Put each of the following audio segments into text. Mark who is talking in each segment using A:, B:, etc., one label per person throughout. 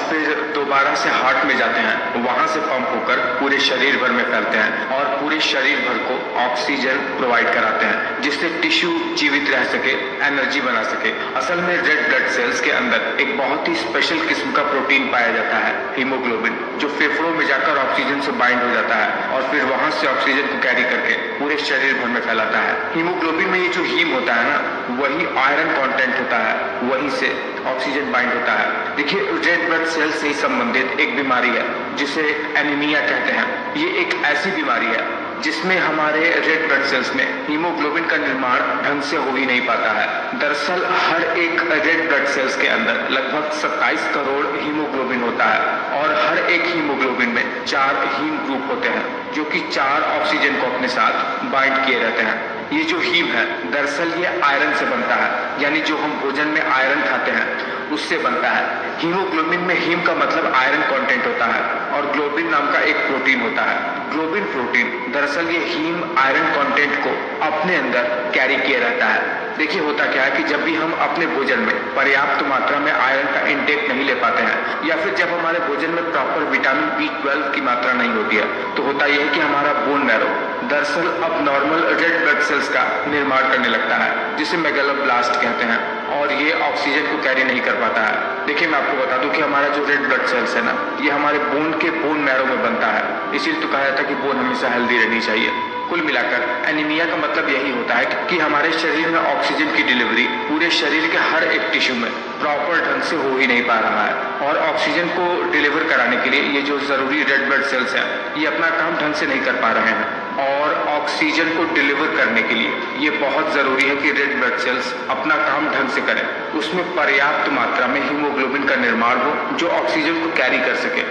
A: फिर दोबारा से हार्ट में जाते हैं, वहां से पंप होकर पूरे शरीर भर में फैलते हैं और पूरे शरीर भर को ऑक्सीजन प्रोवाइड कराते हैं, जिससे टिश्यू जीवित रह सके, एनर्जी बना सके। असल में रेड ब्लड सेल्स के अंदर एक बहुत ही स्पेशल किस्म का प्रोटीन पाया जाता है, हीमोग्लोबिन, जो फेफड़ों में जाकर ऑक्सीजन से बाइंड हो जाता है और फिर वहां से ऑक्सीजन को कैरी करके पूरे शरीर भर में फैलाता है। हीमोग्लोबिन में ये जो हीम होता है ना, वही आयरन कंटेंट होता है, वहीं से ऑक्सीजन बाइंड होता है। देखिए, रेड ब्लड सेल से संबंधित एक बीमारी है जिसे एनीमिया कहते हैं। ये एक ऐसी बीमारी है जिसमें हमारे रेड ब्लड सेल्स में हीमोग्लोबिन का निर्माण ढंग से हो ही नहीं पाता है। दरअसल हर एक रेड ब्लड सेल्स के अंदर लगभग 27 करोड़ हीमोग्लोबिन होता है और हर एक हीमोग्लोबिन में 4 हीम ग्रुप होते हैं, जो कि 4 ऑक्सीजन को अपने साथ बाइंड किए रहते हैं। ये जो हीम है, दरअसल ये आयरन से बनता है, यानी जो हम भोजन में आयरन खाते हैं उससे बनता है। हीमोग्लोबिन में हीम का मतलब आयरन कंटेंट होता है और ग्लोबिन नाम का एक प्रोटीन होता है। ग्लोबिन प्रोटीन दरअसल ये हीम आयरन कंटेंट को अपने अंदर कैरी किए रहता है। देखिए, होता क्या है कि जब भी हम अपने भोजन में पर्याप्त मात्रा में आयरन का इंटेक नहीं ले पाते हैं, या फिर जब हमारे भोजन में प्रॉपर विटामिन B12 की मात्रा नहीं होती है, तो होता यह है कि हमारा बोन मैरो दरअसल अब नॉर्मल रेड ब्लड सेल्स का निर्माण करने लगता है, जिसे मेगालोब्लास्ट कहते हैं, और ये ऑक्सीजन को कैरी नहीं कर पाता है। देखिए, मैं आपको बता दूं कि हमारा जो रेड ब्लड सेल्स है ना, ये हमारे बोन मैरो में बनता है। इसीलिए तो कहा जाता है कि बोन हमेशा हेल्दी रहनी चाहिए। कुल मिलाकर एनीमिया का मतलब यही होता है कि हमारे शरीर में ऑक्सीजन की डिलीवरी पूरे शरीर के हर एक टिश्यू में प्रॉपर ढंग से हो ही नहीं पा रहा है, और ऑक्सीजन को डिलीवर कराने के लिए ये जो जरूरी रेड ब्लड सेल्स हैं, ये अपना काम ढंग से नहीं कर पा रहे हैं। और ऑक्सीजन को डिलीवर करने के लिए ये बहुत जरूरी है कि रेड ब्लड सेल्स अपना काम ढंग से करें, उसमें पर्याप्त मात्रा में हीमोग्लोबिन का निर्माण हो जो ऑक्सीजन को कैरी कर सके।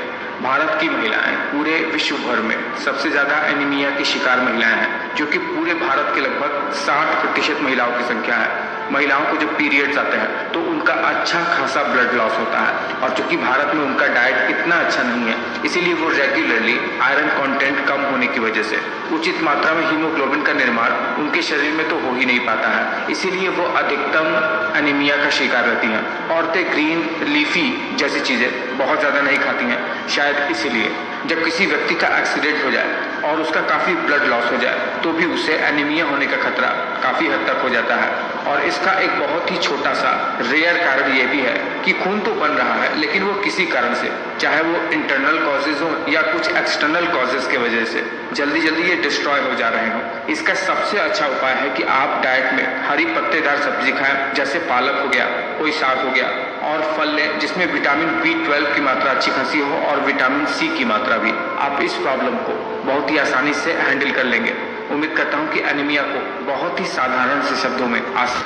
A: भारत की महिलाएं पूरे विश्व भर में सबसे ज्यादा एनीमिया की शिकार महिलाएं हैं, जो कि पूरे भारत के लगभग 60% महिलाओं की संख्या है। महिलाओं को जब पीरियड्स आते हैं तो उनका अच्छा खासा ब्लड लॉस होता है, और चूंकि भारत में उनका डाइट इतना अच्छा नहीं है, इसीलिए वो रेगुलरली आयरन कंटेंट कम होने की वजह से उचित मात्रा में हीमोग्लोबिन का निर्माण उनके शरीर में तो हो ही नहीं पाता है, इसीलिए वो अधिकतम एनीमिया का शिकार रहती हैं। औरतें ग्रीन लीफी जैसी चीजें बहुत ज्यादा नहीं खाती हैं, शायद इसीलिए जब किसी व्यक्ति का एक्सीडेंट हो जाए और उसका काफी ब्लड लॉस हो जाए तो भी उसे एनीमिया होने का खतरा काफी हद तक हो जाता है। और इसका एक बहुत ही छोटा सा रेयर कारण ये भी है कि खून तो बन रहा है, लेकिन वो किसी कारण से, चाहे वो इंटरनल कॉजेज हो या कुछ एक्सटर्नल कॉजेज के वजह से, जल्दी जल्दी ये डिस्ट्रॉय हो जा रहे हो। इसका सबसे अच्छा उपाय है कि आप डाइट में हरी पत्तेदार सब्जी खाएं, जैसे पालक हो गया, कोई साग हो गया, और फल लें जिसमें विटामिन B12 की मात्रा अच्छी खासी हो और विटामिन C की मात्रा भी। आप इस प्रॉब्लम को बहुत ही आसानी से हैंडल कर लेंगे। उम्मीद करता हूं कि एनीमिया को बहुत ही साधारण से शब्दों में आसान